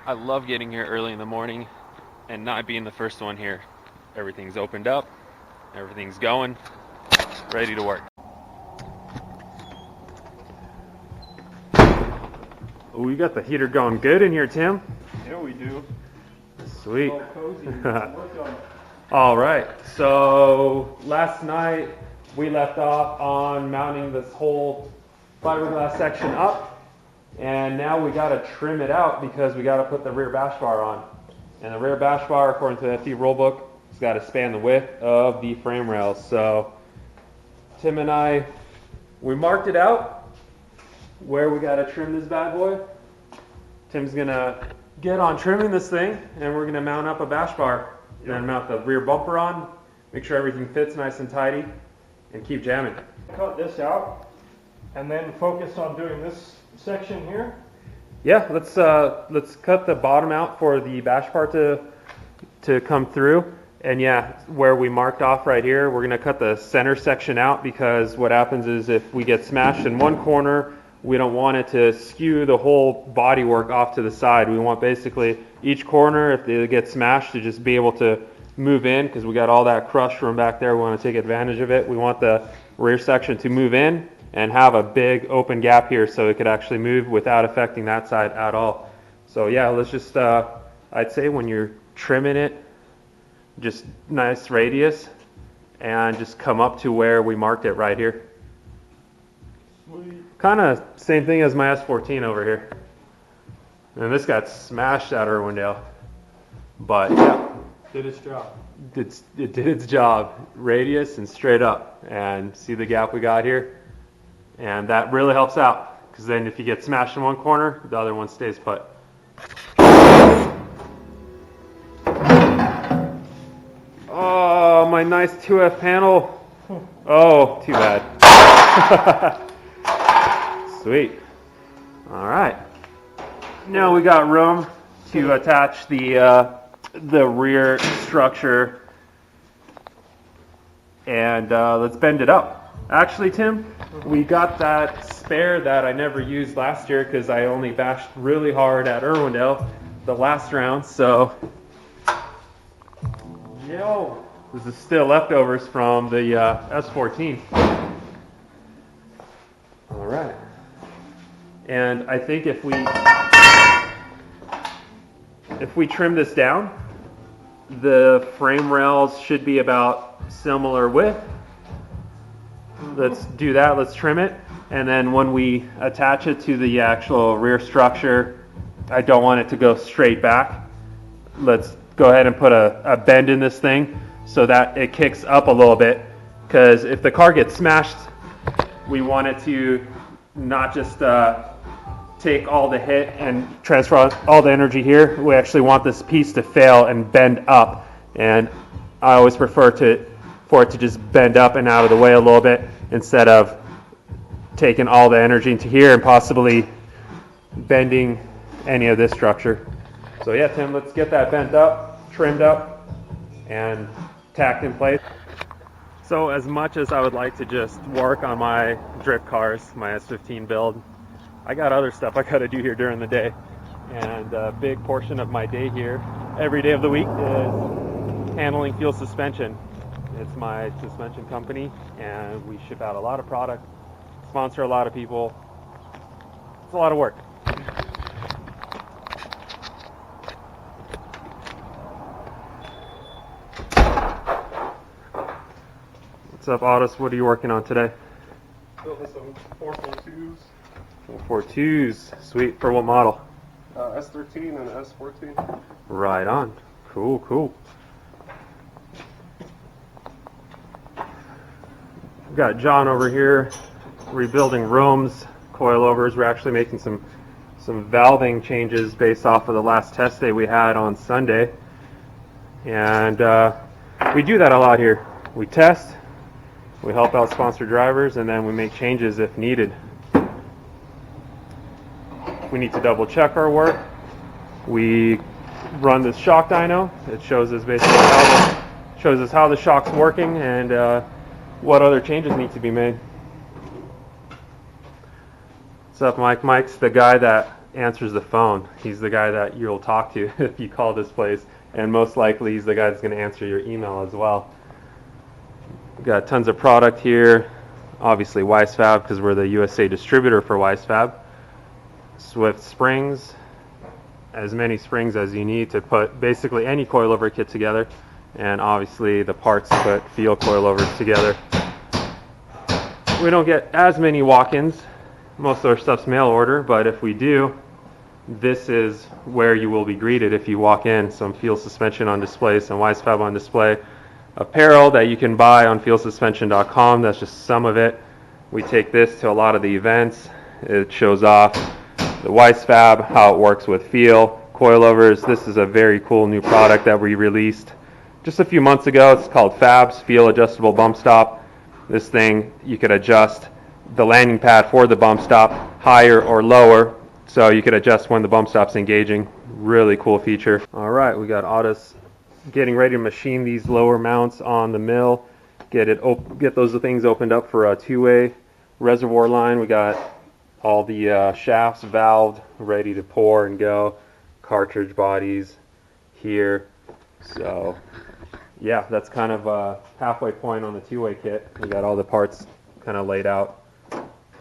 I love getting here early in the morning and not being the first one here. Everything's opened up, everything's going, ready to work. Oh, you got the heater going good in here, Tim. Yeah, we do. Sweet. All cozy. Work on it. All right, so last night we left off on mounting this whole fiberglass section up, and now we got to trim it out because we got to put the rear bash bar on. And the rear bash bar, according to the FD rulebook, has got to span the width of the frame rails. So Tim and I, we marked it out where we got to trim this bad boy. Tim's gonna get on trimming this thing, and we're gonna mount up a bash bar. Then mount the rear bumper on, make sure everything fits nice and tidy, and keep jamming. Cut this out, and then focus on doing this section here. Yeah, let's cut the bottom out for the bash bar to come through. And yeah, where we marked off right here, we're gonna cut the center section out because what happens is if we get smashed in one corner, we don't want it to skew the whole bodywork off to the side. We want basically each corner, if they get smashed, to just be able to move in because we got all that crush room back there. We want to take advantage of it. We want the rear section to move in and have a big open gap here so it could actually move without affecting that side at all. So yeah, let's just, I'd say when you're trimming it, just nice radius and just come up to where we marked it right here. Kind of same thing as my S14 over here. And this got smashed at Irwindale. But yeah, Did its job. it did its job. Radius and straight up. And see the gap we got here? And that really helps out. Because then if you get smashed in one corner, the other one stays put. Oh, my nice 2F panel. Oh, too bad. Sweet. All right. Now we got room to attach the rear structure, and let's bend it up. Actually, Tim, we got that spare that I never used last year because I only bashed really hard at Irwindale the last round. So, yo, this is still leftovers from the S14. All right. And I think if we trim this down, the frame rails should be about similar width. Let's do that. Let's trim it. And then when we attach it to the actual rear structure, I don't want it to go straight back. Let's go ahead and put a bend in this thing so that it kicks up a little bit. Because if the car gets smashed, we want it to not just take all the hit and transfer all the energy here. We actually want this piece to fail and bend up, and I always prefer for it to just bend up and out of the way a little bit instead of taking all the energy into here and possibly bending any of this structure. So yeah, Tim, let's get that bent up, trimmed up, and tacked in place. So as much as I would like to just work on my drip cars, my S15 build, I got other stuff I got to do here during the day. And a big portion of my day here, every day of the week, is handling Feal Suspension. It's my suspension company, and we ship out a lot of product, sponsor a lot of people. It's a lot of work. What's up, Ottis? What are you working on today? Building some 442s. 442s. Sweet. For what model? S13 and S14. Right on. Cool, cool. We've got John over here rebuilding Rome's coilovers. We're actually making some valving changes based off of the last test day we had on Sunday. And we do that a lot here. We test, we help out sponsored drivers, and then we make changes if needed. If we need to double check our work, we run this shock dyno. It shows us basically how the shock's working and what other changes need to be made. What's up, Mike? Mike's the guy that answers the phone. He's the guy that you'll talk to if you call this place, and most likely he's the guy that's going to answer your email as well. We've got tons of product here. Obviously Wisefab, because we're the USA distributor for Wisefab. Swift springs, as many springs as you need to put basically any coilover kit together, and obviously the parts to put Feal coilovers together. We don't get as many walk-ins. Most of our stuff's mail order, but if we do, this is where you will be greeted if you walk in. Some Feal Suspension on display, some Wisefab on display. Apparel that you can buy on fealsuspension.com, that's just some of it. We take this to a lot of the events. It shows off the Wisefab, how it works with Feal coilovers. This is a very cool new product that we released just a few months ago. It's called Fabs, Feal Adjustable Bump Stop. This thing, you could adjust the landing pad for the bump stop higher or lower, so you could adjust when the bump stop's engaging. Really cool feature. All right, we got Otis getting ready to machine these lower mounts on the mill. Get those things opened up for a two-way reservoir line. We got all the shafts valved, ready to pour and go. Cartridge bodies here. So yeah, that's kind of a halfway point on the two-way kit. We got all the parts kind of laid out,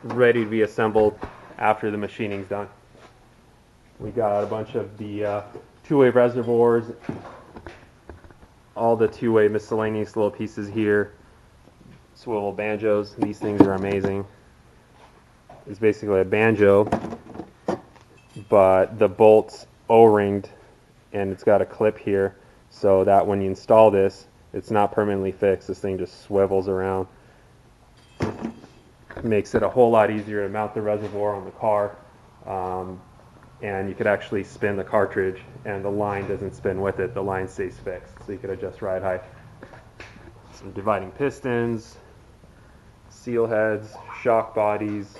ready to be assembled after the machining's done. We got a bunch of the two-way reservoirs, all the two-way miscellaneous little pieces here, swivel banjos. These things are amazing. It's basically a banjo, but the bolt's O-ringed and it's got a clip here, so that when you install this, it's not permanently fixed. This thing just swivels around. Makes it a whole lot easier to mount the reservoir on the car, and you could actually spin the cartridge and the line doesn't spin with it. The line stays fixed, so you could adjust ride height. Some dividing pistons, seal heads, shock bodies,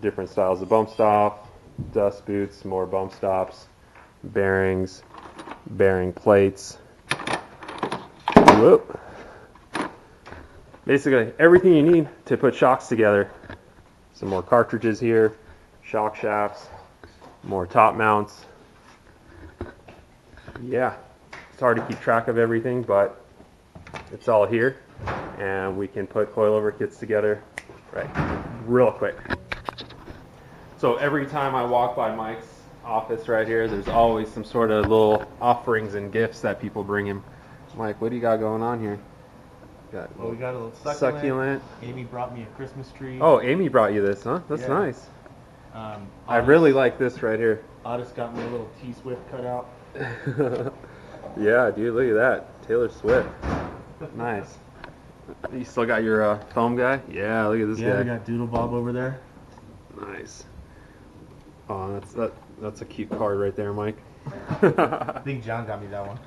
different styles of bump stop, dust boots, more bump stops, bearings, bearing plates. Whoop. Basically everything you need to put shocks together. Some more cartridges here, shock shafts, more top mounts. Yeah, it's hard to keep track of everything, but it's all here, and we can put coilover kits together real quick. So every time I walk by Mike's office right here, there's always some sort of little offerings and gifts that people bring him. Mike, what do you got going on here? Well, we got a little succulent. Amy brought me a Christmas tree. Oh, Amy brought you this, huh? That's nice. I really like this right here. Otis got me a little T-Swift cutout. Yeah, dude, look at that. Taylor Swift. Nice. You still got your foam guy? Yeah, look at this guy. Yeah, we got Doodle Bob over there. Nice. Oh, that's a cute card right there, Mike. I think John got me that one.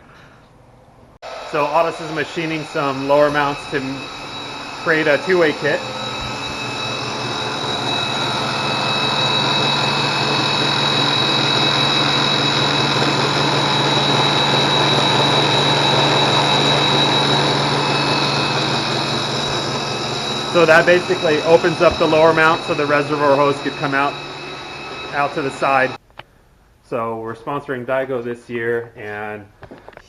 So Otis is machining some lower mounts to create a two-way kit. So that basically opens up the lower mount so the reservoir hose could come out to the side. So we're sponsoring Daigo this year, and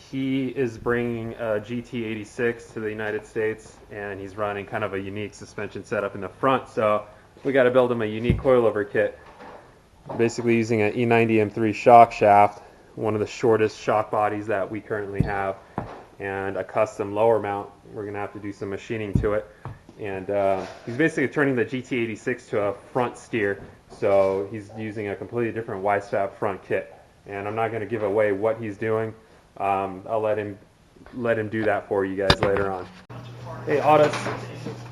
he is bringing a GT86 to the United States, and he's running kind of a unique suspension setup in the front, so we got to build him a unique coilover kit. Basically using an E90 M3 shock shaft, one of the shortest shock bodies that we currently have, and a custom lower mount. We're going to have to do some machining to it. And he's basically turning the GT86 to a front steer, so he's using a completely different Wisefab front kit. And I'm not going to give away what he's doing. I'll let him do that for you guys later on. Hey Otis,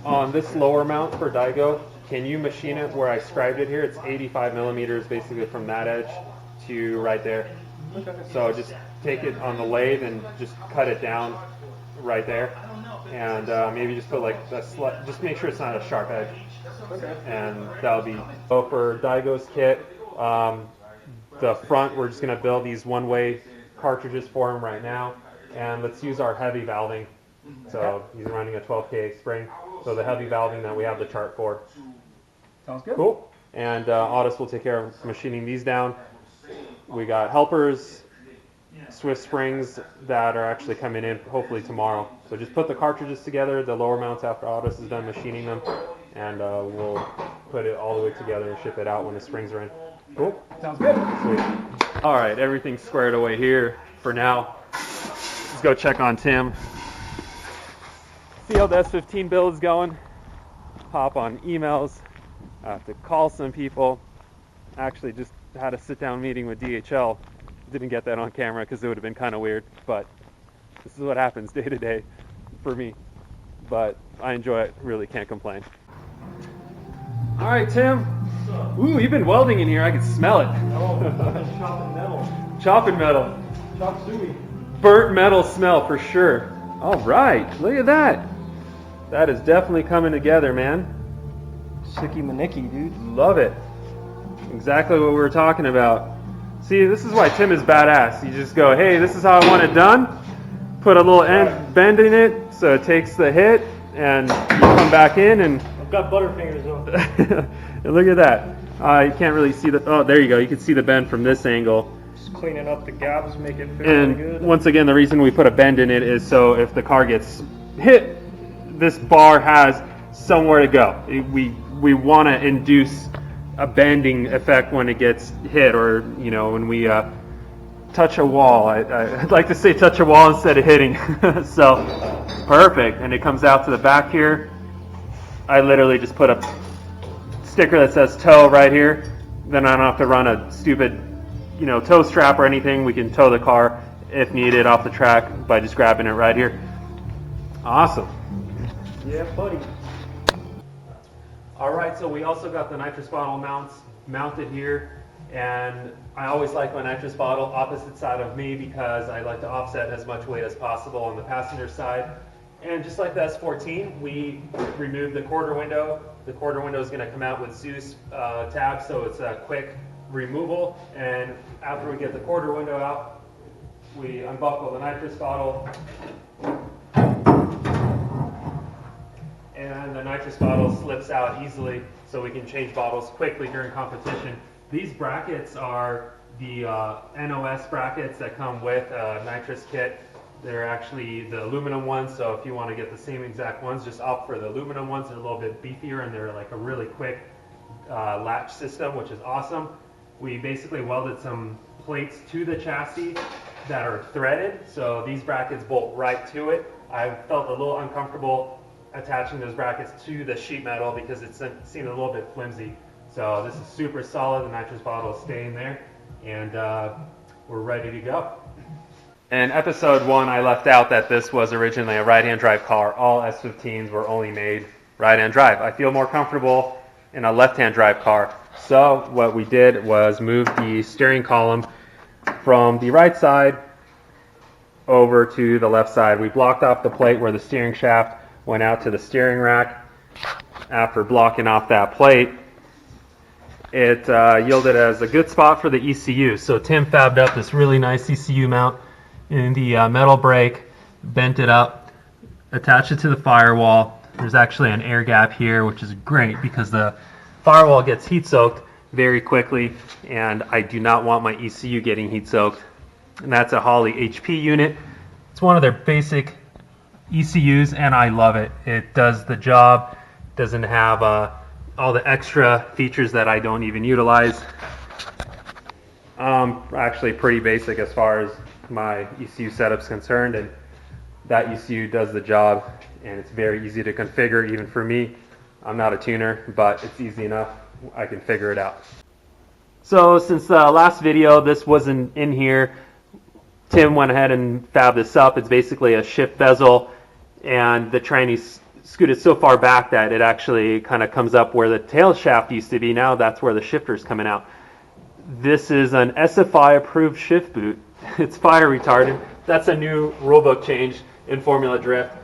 on this lower mount for Daigo, can you machine it where I scribed it here? It's 85 millimeters basically from that edge to right there. So just take it on the lathe and just cut it down right there. And maybe just put like just make sure it's not a sharp edge. Okay. And that'll be. So for Daigo's kit, the front we're just going to build these one-way cartridges for him right now, and let's use our heavy valving. So he's running a 12K spring, so the heavy valving that we have the chart for. Sounds good. Cool. and Audis will take care of machining these down. We got helpers, Swift springs that are actually coming in hopefully tomorrow. So just put the cartridges together, the lower mounts after Audis is done machining them, and we'll put it all the way together and ship it out when the springs are in. Cool. Sounds good. Sweet. All right, everything's squared away here for now. Let's go check on Tim. See how the S15 build is going. Hop on emails. I have to call some people. Actually, just had a sit-down meeting with DHL. Didn't get that on camera because it would have been kind of weird, but this is what happens day to day for me. But I enjoy it. Really can't complain. All right, Tim. Ooh, you've been welding in here. I can smell it. Oh, chopping metal. Chopping metal. Chop suey. Burnt metal smell for sure. All right, look at that. That is definitely coming together, man. Sicky manicky, dude. Love it. Exactly what we were talking about. See, this is why Tim is badass. You just go, hey, this is how I want it done. Put a little bend in it so it takes the hit, and you come back in and... I've got butterfingers though. And look at that. You can't really see the... Oh, there you go. You can see the bend from this angle. Just cleaning up the gaps, make it fit And really good. once again, the reason we put a bend in it is so if the car gets hit, this bar has somewhere to go. We want to induce a bending effect when it gets hit, or when we touch a wall. I'd like to say touch a wall instead of hitting. So perfect, and it comes out to the back here. I literally just put a sticker that says tow right here. Then I don't have to run a stupid tow strap or anything. We can tow the car if needed off the track by just grabbing it right here. Awesome. Yeah, buddy. All right, so we also got the nitrous bottle mounts mounted here, and I always like my nitrous bottle opposite side of me because I like to offset as much weight as possible on the passenger side. And just like the S14, we removed the quarter window. The quarter window is going to come out with Zeus tabs, so it's a quick removal. And after we get the quarter window out, we unbuckle the nitrous bottle. And the nitrous bottle slips out easily, so we can change bottles quickly during competition. These brackets are the NOS brackets that come with a nitrous kit. They're actually the aluminum ones, so if you want to get the same exact ones, just opt for the aluminum ones. They're a little bit beefier, and they're like a really quick latch system, which is awesome. We basically welded some plates to the chassis that are threaded, so these brackets bolt right to it. I felt a little uncomfortable attaching those brackets to the sheet metal because it seemed a little bit flimsy. So this is super solid. The nitrous bottle is staying there, and we're ready to go. In episode 1, I left out that this was originally a right-hand drive car. All S15s were only made right-hand drive. I feel more comfortable in a left-hand drive car. So what we did was move the steering column from the right side over to the left side. We blocked off the plate where the steering shaft went out to the steering rack. After blocking off that plate, it yielded as a good spot for the ECU. So Tim fabbed up this really nice ECU mount in the metal brake, bent it up, attached it to the firewall. There's actually an air gap here, which is great because the firewall gets heat soaked very quickly, and I do not want my ECU getting heat soaked. And that's a Holley HP unit. It's one of their basic ECUs, and I love it. It does the job. Doesn't have all the extra features that I don't even utilize. Actually pretty basic as far as my ECU setup's concerned, and that ECU does the job, and it's very easy to configure even for me. I'm not a tuner, but it's easy enough. I can figure it out. So since the last video this wasn't in here, Tim went ahead and fabbed this up. It's basically a shift bezel, and the tranny's scooted so far back that it actually kind of comes up where the tail shaft used to be. Now that's where the shifter's coming out. This is an SFI approved shift boot. It's fire retardant. That's a new rulebook change in Formula Drift.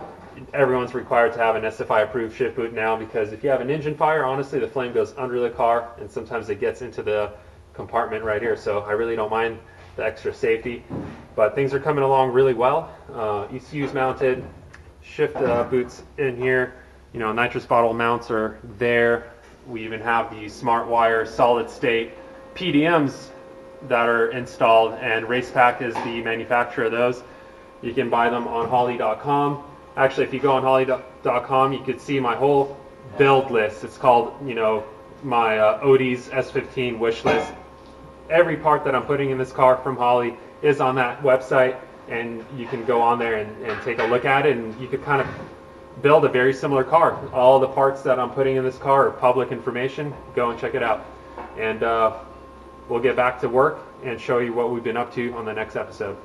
Everyone's required to have an SFI approved shift boot now, because if you have an engine fire, honestly, the flame goes under the car and sometimes it gets into the compartment right here. So I really don't mind the extra safety, but things are coming along really well. ECU's mounted, shift boots in here, nitrous bottle mounts are there. We even have the smart wire solid state PDMs that are installed, and Racepack is the manufacturer of those. You can buy them on Holly.com. Actually, if you go on Holly.com, you could see my whole build list. It's called, my Odie's S15 wish list. Every part that I'm putting in this car from Holly is on that website, and you can go on there and take a look at it, and you could kind of build a very similar car. All the parts that I'm putting in this car are public information. Go and check it out. And we'll get back to work and show you what we've been up to on the next episode.